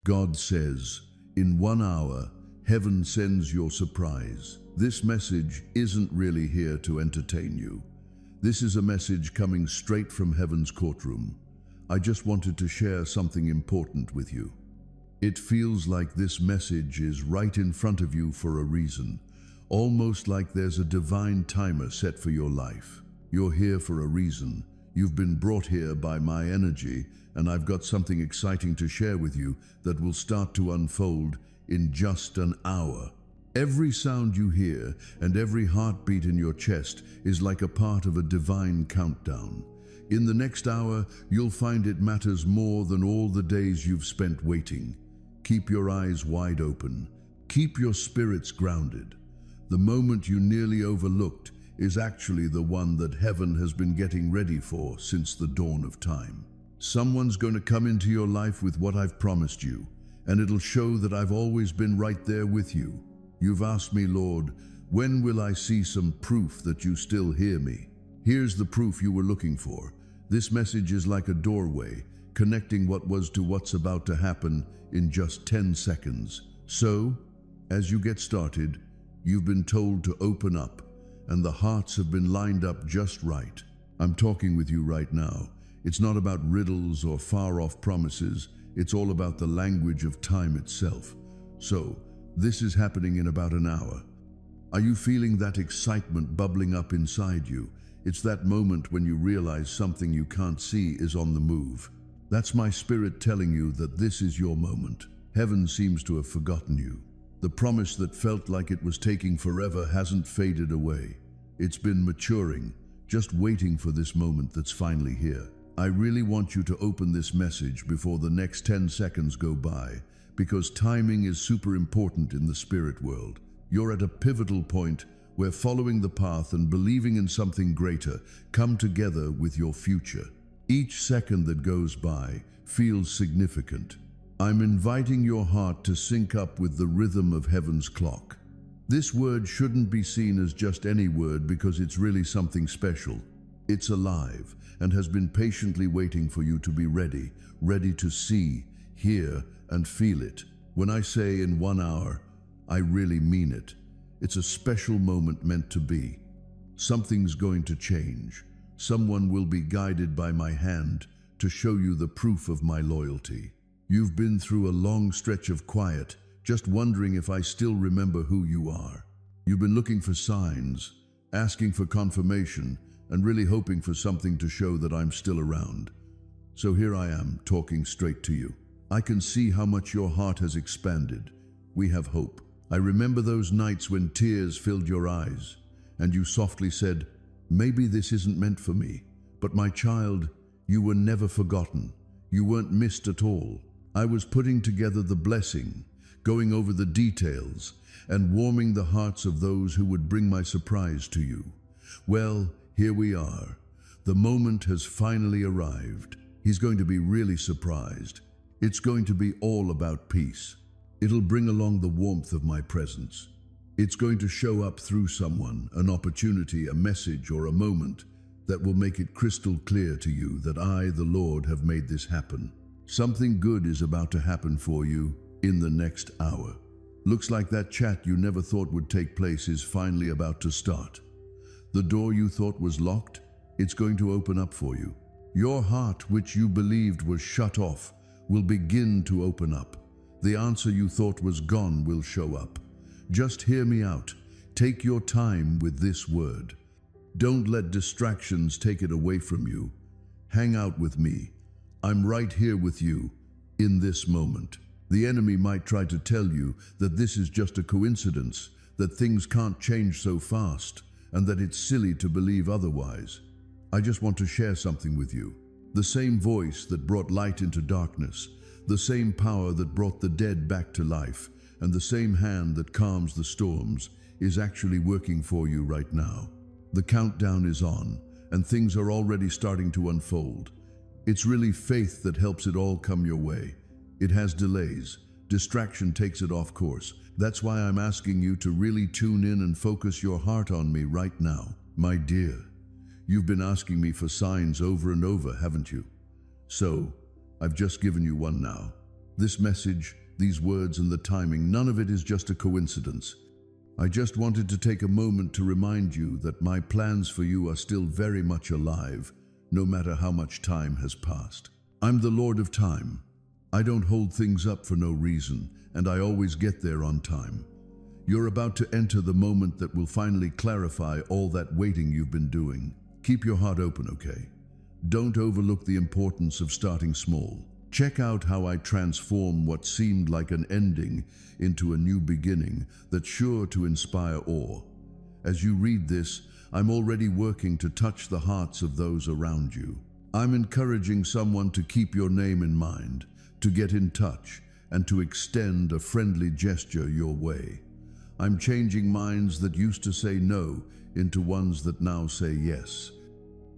God says, in 1 hour, heaven sends your surprise. This message isn't really here to entertain you. This is a message coming straight from heaven's courtroom. I just wanted to share something important with you. It feels like this message is right in front of you for a reason, almost like there's a divine timer set for your life. You're here for a reason. You've been brought here by my energy, and I've got something exciting to share with you that will start to unfold in just an hour. Every sound you hear and every heartbeat in your chest is like a part of a divine countdown. In the next hour, you'll find it matters more than all the days you've spent waiting. Keep your eyes wide open. Keep your spirits grounded. The moment you nearly overlooked is actually the one that heaven has been getting ready for since the dawn of time. Someone's going to come into your life with what I've promised you, and it'll show that I've always been right there with you. You've asked me, Lord, when will I see some proof that you still hear me? Here's the proof you were looking for. This message is like a doorway, connecting what was to what's about to happen in just 10 seconds. So, as you get started, you've been told to open up, and the hearts have been lined up just right. I'm talking with you right now. It's not about riddles or far-off promises. It's all about the language of time itself. So, this is happening in about an hour. Are you feeling that excitement bubbling up inside you? It's that moment when you realize something you can't see is on the move. That's my spirit telling you that this is your moment. Heaven seems to have forgotten you. The promise that felt like it was taking forever hasn't faded away. It's been maturing, just waiting for this moment that's finally here. I really want you to open this message before the next 10 seconds go by, because timing is super important in the spirit world. You're at a pivotal point where following the path and believing in something greater come together with your future. Each second that goes by feels significant. I'm inviting your heart to sync up with the rhythm of heaven's clock. This word shouldn't be seen as just any word because it's really something special. It's alive and has been patiently waiting for you to be ready to see, hear, and feel it. When I say in 1 hour, I really mean it. It's a special moment meant to be. Something's going to change. Someone will be guided by my hand to show you the proof of my loyalty. You've been through a long stretch of quiet, just wondering if I still remember who you are. You've been looking for signs, asking for confirmation, and really hoping for something to show that I'm still around. So here I am, talking straight to you. I can see how much your heart has expanded. We have hope. I remember those nights when tears filled your eyes, and you softly said, "Maybe this isn't meant for me." But my child, you were never forgotten. You weren't missed at all. I was putting together the blessing, going over the details, and warming the hearts of those who would bring my surprise to you. Well, here we are. The moment has finally arrived. He's going to be really surprised. It's going to be all about peace. It'll bring along the warmth of my presence. It's going to show up through someone, an opportunity, a message, or a moment that will make it crystal clear to you that I, the Lord, have made this happen. Something good is about to happen for you in the next hour. Looks like that chat you never thought would take place is finally about to start. The door you thought was locked, it's going to open up for you. Your heart, which you believed was shut off, will begin to open up. The answer you thought was gone will show up. Just hear me out. Take your time with this word. Don't let distractions take it away from you. Hang out with me. I'm right here with you in this moment. The enemy might try to tell you that this is just a coincidence, that things can't change so fast, and that it's silly to believe otherwise. I just want to share something with you. The same voice that brought light into darkness, the same power that brought the dead back to life, and the same hand that calms the storms is actually working for you right now. The countdown is on, and things are already starting to unfold. It's really faith that helps it all come your way. It has delays. Distraction takes it off course. That's why I'm asking you to really tune in and focus your heart on me right now. My dear, you've been asking me for signs over and over, haven't you? So, I've just given you one now. This message, these words and the timing, none of it is just a coincidence. I just wanted to take a moment to remind you that my plans for you are still very much alive, no matter how much time has passed. I'm the Lord of Time. I don't hold things up for no reason, and I always get there on time. You're about to enter the moment that will finally clarify all that waiting you've been doing. Keep your heart open, okay? Don't overlook the importance of starting small. Check out how I transform what seemed like an ending into a new beginning that's sure to inspire awe. As you read this, I'm already working to touch the hearts of those around you. I'm encouraging someone to keep your name in mind, to get in touch, and to extend a friendly gesture your way. I'm changing minds that used to say no into ones that now say yes.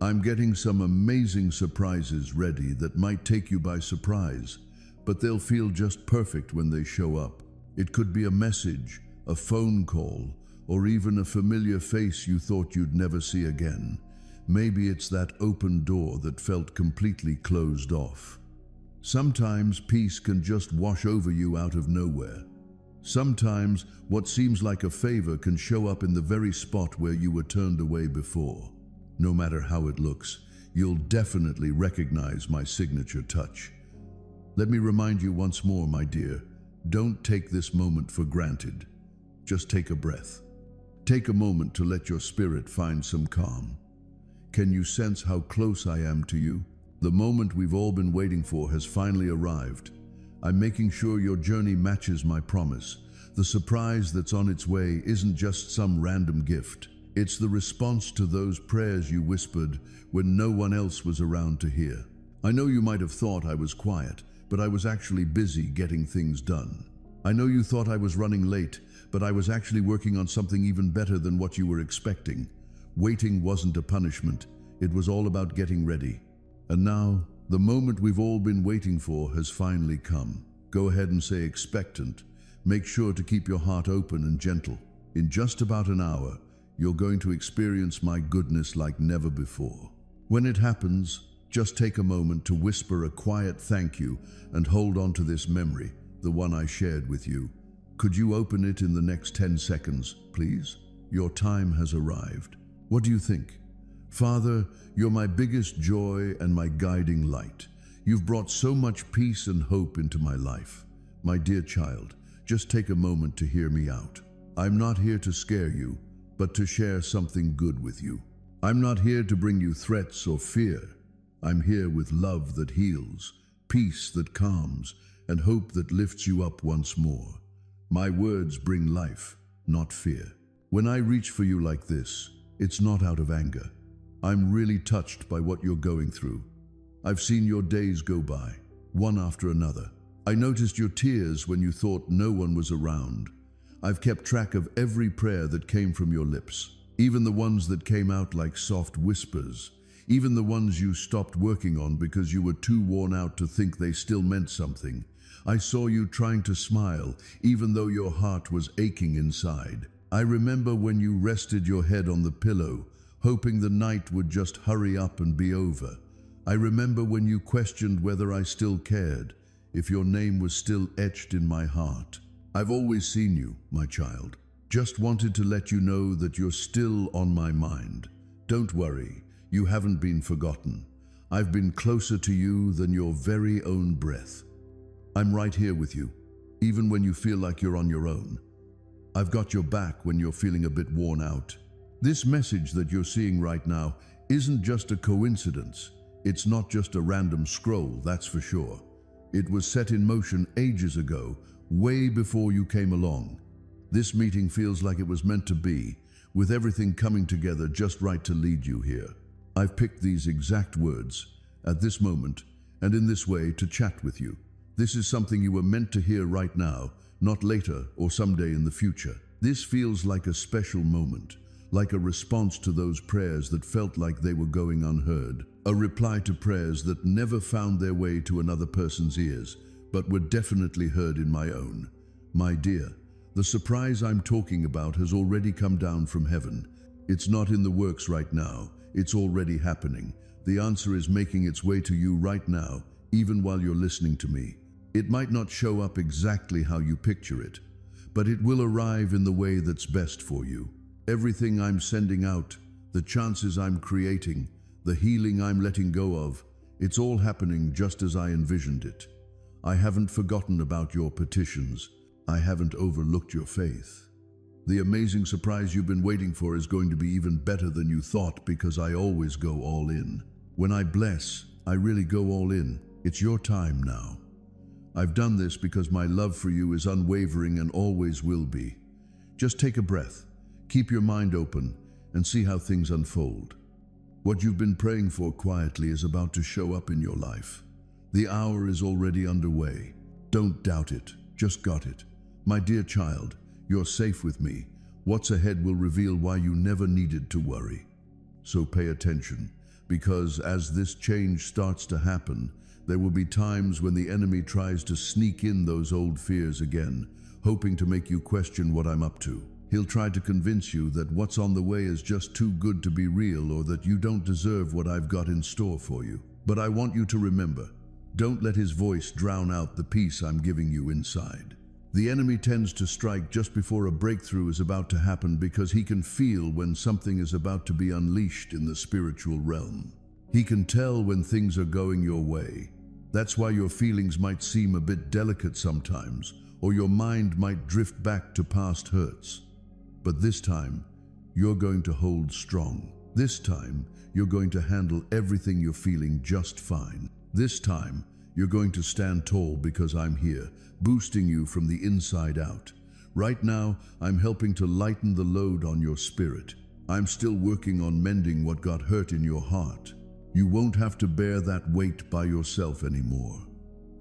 I'm getting some amazing surprises ready that might take you by surprise, but they'll feel just perfect when they show up. It could be a message, a phone call, or even a familiar face you thought you'd never see again. Maybe it's that open door that felt completely closed off. Sometimes peace can just wash over you out of nowhere. Sometimes what seems like a favor can show up in the very spot where you were turned away before. No matter how it looks, you'll definitely recognize my signature touch. Let me remind you once more, my dear, don't take this moment for granted. Just take a breath. Take a moment to let your spirit find some calm. Can you sense how close I am to you? The moment we've all been waiting for has finally arrived. I'm making sure your journey matches my promise. The surprise that's on its way isn't just some random gift. It's the response to those prayers you whispered when no one else was around to hear. I know you might have thought I was quiet, but I was actually busy getting things done. I know you thought I was running late, but I was actually working on something even better than what you were expecting. Waiting wasn't a punishment. It was all about getting ready. And now, the moment we've all been waiting for has finally come. Go ahead and say expectant. Make sure to keep your heart open and gentle. In just about an hour, you're going to experience my goodness like never before. When it happens, just take a moment to whisper a quiet thank you and hold on to this memory, the one I shared with you. Could you open it in the next 10 seconds, please? Your time has arrived. What do you think? Father, you're my biggest joy and my guiding light. You've brought so much peace and hope into my life. My dear child, just take a moment to hear me out. I'm not here to scare you, but to share something good with you. I'm not here to bring you threats or fear. I'm here with love that heals, peace that calms, and hope that lifts you up once more. My words bring life, not fear. When I reach for you like this, it's not out of anger. I'm really touched by what you're going through. I've seen your days go by, one after another. I noticed your tears when you thought no one was around. I've kept track of every prayer that came from your lips, even the ones that came out like soft whispers, even the ones you stopped working on because you were too worn out to think they still meant something. I saw you trying to smile, even though your heart was aching inside. I remember when you rested your head on the pillow, hoping the night would just hurry up and be over. I remember when you questioned whether I still cared, if your name was still etched in my heart. I've always seen you, my child. Just wanted to let you know that you're still on my mind. Don't worry, you haven't been forgotten. I've been closer to you than your very own breath. I'm right here with you, even when you feel like you're on your own. I've got your back when you're feeling a bit worn out. This message that you're seeing right now isn't just a coincidence. It's not just a random scroll, that's for sure. It was set in motion ages ago, way before you came along. This meeting feels like it was meant to be, with everything coming together just right to lead you here. I've picked these exact words, at this moment, and in this way to chat with you. This is something you were meant to hear right now, not later or someday in the future. This feels like a special moment, like a response to those prayers that felt like they were going unheard, a reply to prayers that never found their way to another person's ears, but were definitely heard in my own. My dear, the surprise I'm talking about has already come down from heaven. It's not in the works right now, it's already happening. The answer is making its way to you right now, even while you're listening to me. It might not show up exactly how you picture it, but it will arrive in the way that's best for you. Everything I'm sending out, the chances I'm creating, the healing I'm letting go of, it's all happening just as I envisioned it. I haven't forgotten about your petitions. I haven't overlooked your faith. The amazing surprise you've been waiting for is going to be even better than you thought, because I always go all in. When I bless, I really go all in. It's your time now. I've done this because my love for you is unwavering and always will be. Just take a breath, keep your mind open, and see how things unfold. What you've been praying for quietly is about to show up in your life. The hour is already underway. Don't doubt it, just got it. My dear child, you're safe with me. What's ahead will reveal why you never needed to worry. So pay attention, because as this change starts to happen, there will be times when the enemy tries to sneak in those old fears again, hoping to make you question what I'm up to. He'll try to convince you that what's on the way is just too good to be real, or that you don't deserve what I've got in store for you. But I want you to remember, don't let his voice drown out the peace I'm giving you inside. The enemy tends to strike just before a breakthrough is about to happen, because he can feel when something is about to be unleashed in the spiritual realm. He can tell when things are going your way. That's why your feelings might seem a bit delicate sometimes, or your mind might drift back to past hurts. But this time, you're going to hold strong. This time, you're going to handle everything you're feeling just fine. This time, you're going to stand tall, because I'm here, boosting you from the inside out. Right now, I'm helping to lighten the load on your spirit. I'm still working on mending what got hurt in your heart. You won't have to bear that weight by yourself anymore.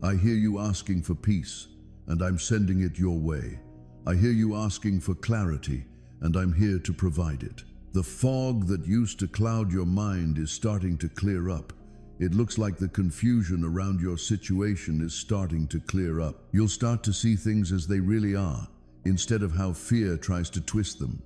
I hear you asking for peace, and I'm sending it your way. I hear you asking for clarity, and I'm here to provide it. The fog that used to cloud your mind is starting to clear up. It looks like the confusion around your situation is starting to clear up. You'll start to see things as they really are, instead of how fear tries to twist them.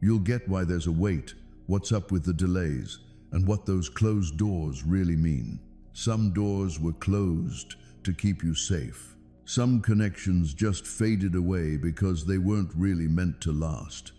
You'll get why there's a wait, what's up with the delays, and what those closed doors really mean. Some doors were closed to keep you safe. Some connections just faded away because they weren't really meant to last.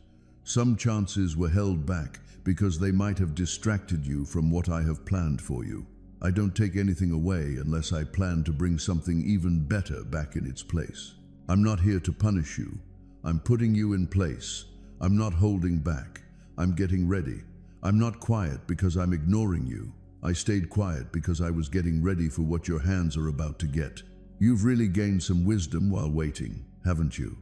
Some chances were held back because they might have distracted you from what I have planned for you. I don't take anything away unless I plan to bring something even better back in its place. I'm not here to punish you. I'm putting you in place. I'm not holding back. I'm getting ready. I'm not quiet because I'm ignoring you. I stayed quiet because I was getting ready for what your hands are about to get. You've really gained some wisdom while waiting, haven't you?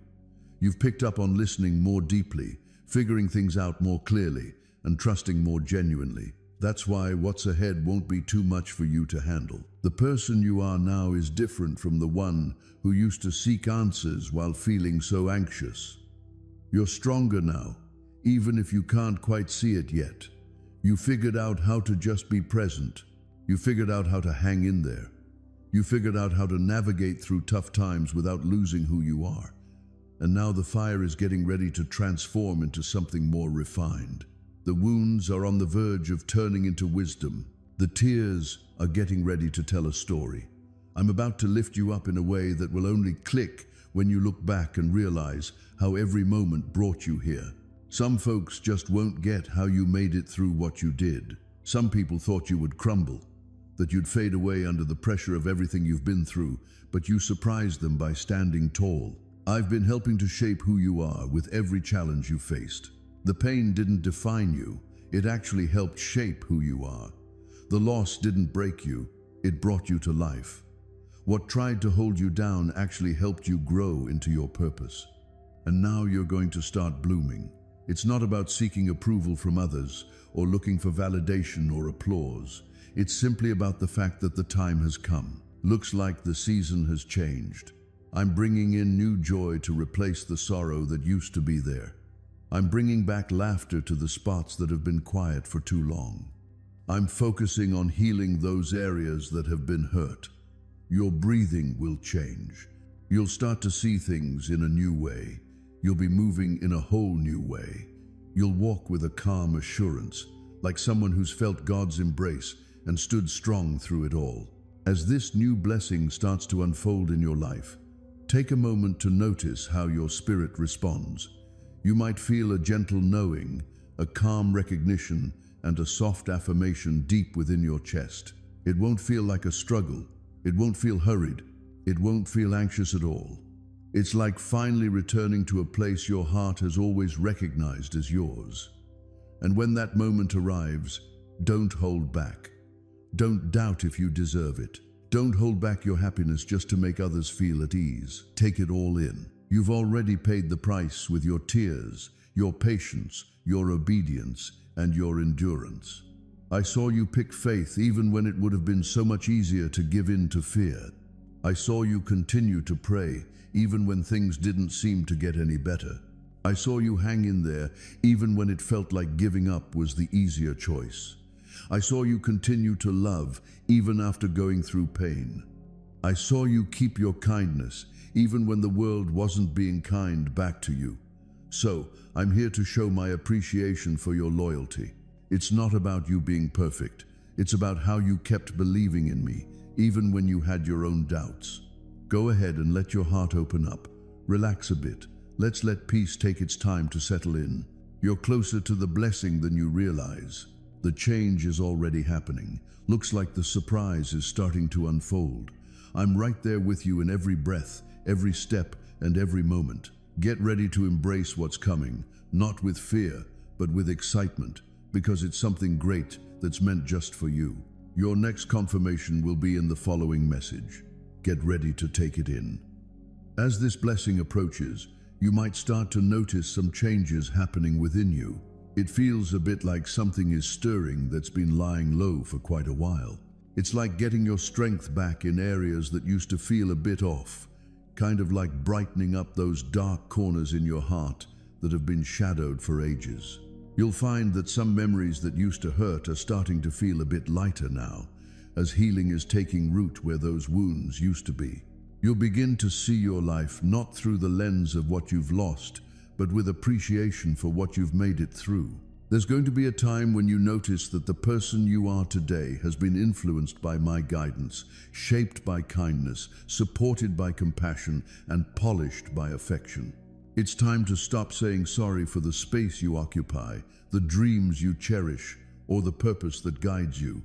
You've picked up on listening more deeply, figuring things out more clearly, and trusting more genuinely. That's why what's ahead won't be too much for you to handle. The person you are now is different from the one who used to seek answers while feeling so anxious. You're stronger now, even if you can't quite see it yet. You figured out how to just be present. You figured out how to hang in there. You figured out how to navigate through tough times without losing who you are. And now the fire is getting ready to transform into something more refined. The wounds are on the verge of turning into wisdom. The tears are getting ready to tell a story. I'm about to lift you up in a way that will only click when you look back and realize how every moment brought you here. Some folks just won't get how you made it through what you did. Some people thought you would crumble, that you'd fade away under the pressure of everything you've been through, but you surprised them by standing tall. I've been helping to shape who you are with every challenge you faced. The pain didn't define you, it actually helped shape who you are. The loss didn't break you, it brought you to life. What tried to hold you down actually helped you grow into your purpose. And now you're going to start blooming. It's not about seeking approval from others or looking for validation or applause. It's simply about the fact that the time has come. Looks like the season has changed. I'm bringing in new joy to replace the sorrow that used to be there. I'm bringing back laughter to the spots that have been quiet for too long. I'm focusing on healing those areas that have been hurt. Your breathing will change. You'll start to see things in a new way. You'll be moving in a whole new way. You'll walk with a calm assurance, like someone who's felt God's embrace and stood strong through it all. As this new blessing starts to unfold in your life, take a moment to notice how your spirit responds. You might feel a gentle knowing, a calm recognition, and a soft affirmation deep within your chest. It won't feel like a struggle. It won't feel hurried. It won't feel anxious at all. It's like finally returning to a place your heart has always recognized as yours. And when that moment arrives, don't hold back. Don't doubt if you deserve it. Don't hold back your happiness just to make others feel at ease. Take it all in. You've already paid the price with your tears, your patience, your obedience, and your endurance. I saw you pick faith even when it would have been so much easier to give in to fear. I saw you continue to pray even when things didn't seem to get any better. I saw you hang in there even when it felt like giving up was the easier choice. I saw you continue to love even after going through pain. I saw you keep your kindness even when the world wasn't being kind back to you. So, I'm here to show my appreciation for your loyalty. It's not about you being perfect. It's about how you kept believing in me, even when you had your own doubts. Go ahead and let your heart open up. Relax a bit. Let's let peace take its time to settle in. You're closer to the blessing than you realize. The change is already happening. Looks like the surprise is starting to unfold. I'm right there with you in every breath, every step, and every moment. Get ready to embrace what's coming, not with fear, but with excitement, because it's something great that's meant just for you. Your next confirmation will be in the following message. Get ready to take it in. As this blessing approaches, you might start to notice some changes happening within you. It feels a bit like something is stirring that's been lying low for quite a while. It's like getting your strength back in areas that used to feel a bit off, kind of like brightening up those dark corners in your heart that have been shadowed for ages. You'll find that some memories that used to hurt are starting to feel a bit lighter now, as healing is taking root where those wounds used to be. You'll begin to see your life not through the lens of what you've lost, but with appreciation for what you've made it through. There's going to be a time when you notice that the person you are today has been influenced by my guidance, shaped by kindness, supported by compassion, and polished by affection. It's time to stop saying sorry for the space you occupy, the dreams you cherish, or the purpose that guides you.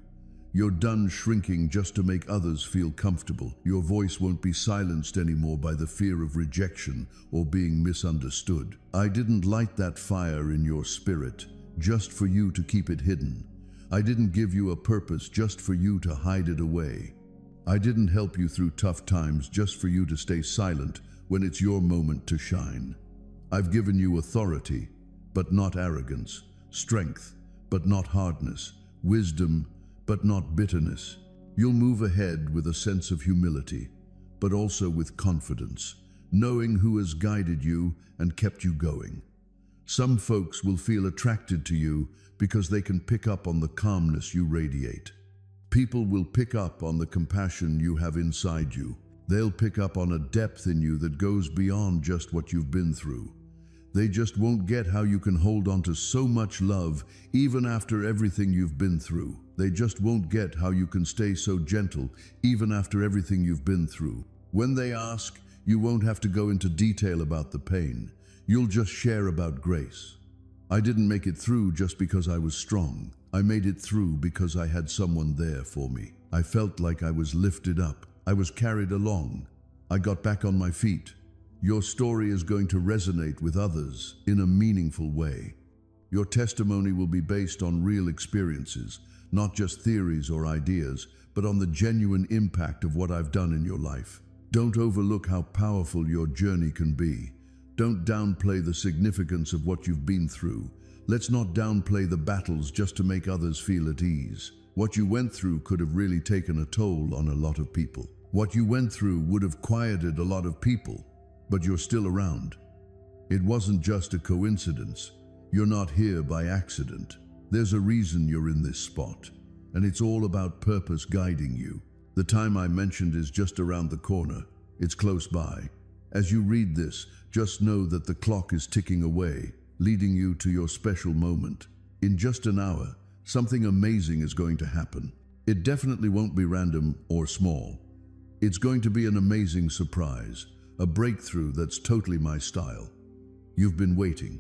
You're done shrinking just to make others feel comfortable. Your voice won't be silenced anymore by the fear of rejection or being misunderstood. I didn't light that fire in your spirit just for you to keep it hidden. I didn't give you a purpose just for you to hide it away. I didn't help you through tough times just for you to stay silent when it's your moment to shine. I've given you authority, but not arrogance, strength, but not hardness, wisdom, but not bitterness. You'll move ahead with a sense of humility, but also with confidence, knowing who has guided you and kept you going. Some folks will feel attracted to you because they can pick up on the calmness you radiate. People will pick up on the compassion you have inside you. They'll pick up on a depth in you that goes beyond just what you've been through. They just won't get how you can hold on to so much love even after everything you've been through. They just won't get how you can stay so gentle even after everything you've been through. When they ask, you won't have to go into detail about the pain. You'll just share about grace. I didn't make it through just because I was strong. I made it through because I had someone there for me. I felt like I was lifted up. I was carried along. I got back on my feet. Your story is going to resonate with others in a meaningful way. Your testimony will be based on real experiences, not just theories or ideas, but on the genuine impact of what I've done in your life. Don't overlook how powerful your journey can be. Don't downplay the significance of what you've been through. Let's not downplay the battles just to make others feel at ease. What you went through could have really taken a toll on a lot of people. What you went through would have quieted a lot of people. But you're still around. It wasn't just a coincidence. You're not here by accident. There's a reason you're in this spot, and it's all about purpose guiding you. The time I mentioned is just around the corner. It's close by. As you read this, just know that the clock is ticking away, leading you to your special moment. In just an hour, something amazing is going to happen. It definitely won't be random or small. It's going to be an amazing surprise, a breakthrough that's totally my style. You've been waiting.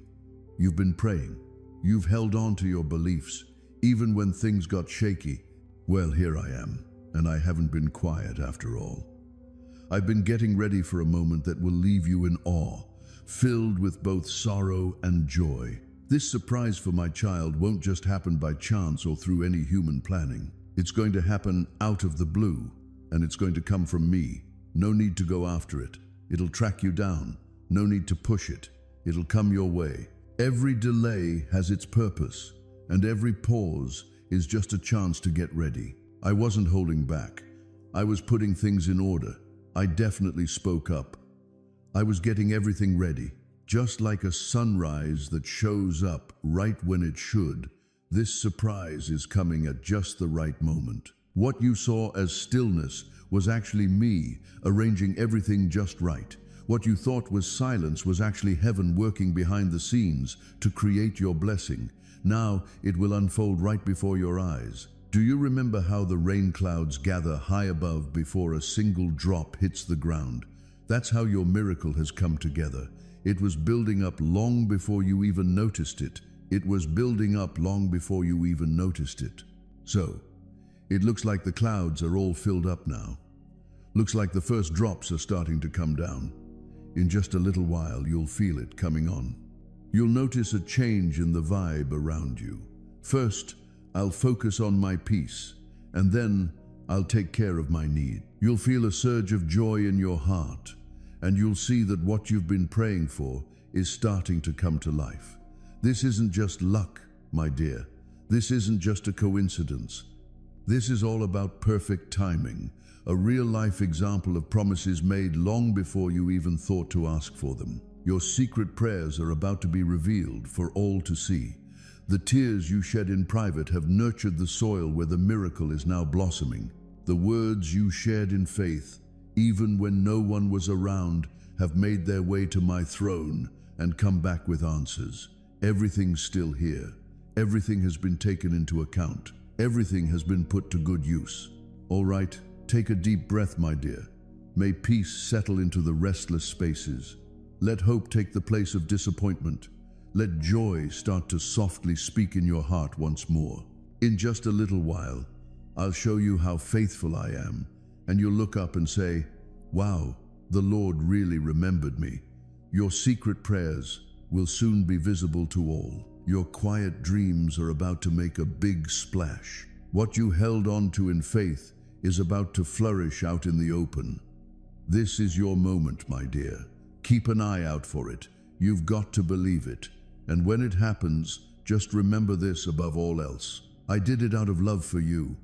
You've been praying. You've held on to your beliefs, even when things got shaky. Well, here I am, and I haven't been quiet after all. I've been getting ready for a moment that will leave you in awe, filled with both sorrow and joy. This surprise for my child won't just happen by chance or through any human planning. It's going to happen out of the blue, and it's going to come from me. No need to go after it. It'll track you down. No need to push it. It'll come your way. Every delay has its purpose, and every pause is just a chance to get ready. I wasn't holding back. I was putting things in order. I definitely spoke up. I was getting everything ready. Just like a sunrise that shows up right when it should, this surprise is coming at just the right moment. What you saw as stillness was actually me arranging everything just right. What you thought was silence was actually heaven working behind the scenes to create your blessing. Now it will unfold right before your eyes. Do you remember how the rain clouds gather high above before a single drop hits the ground? That's how your miracle has come together. It was building up long before you even noticed it. It was building up long before you even noticed it. So, it looks like the clouds are all filled up now. Looks like the first drops are starting to come down. In just a little while, you'll feel it coming on. You'll notice a change in the vibe around you. First, I'll focus on my peace, and then I'll take care of my need. You'll feel a surge of joy in your heart, and you'll see that what you've been praying for is starting to come to life. This isn't just luck, my dear. This isn't just a coincidence. This is all about perfect timing, a real-life example of promises made long before you even thought to ask for them. Your secret prayers are about to be revealed for all to see. The tears you shed in private have nurtured the soil where the miracle is now blossoming. The words you shared in faith, even when no one was around, have made their way to my throne and come back with answers. Everything's still here. Everything has been taken into account. Everything has been put to good use. All right, take a deep breath, my dear. May peace settle into the restless spaces. Let hope take the place of disappointment. Let joy start to softly speak in your heart once more. In just a little while, I'll show you how faithful I am, and you'll look up and say, "Wow, the Lord really remembered me." Your secret prayers will soon be visible to all. Your quiet dreams are about to make a big splash. What you held on to in faith is about to flourish out in the open. This is your moment, my dear. Keep an eye out for it. You've got to believe it. And when it happens, just remember this above all else. I did it out of love for you.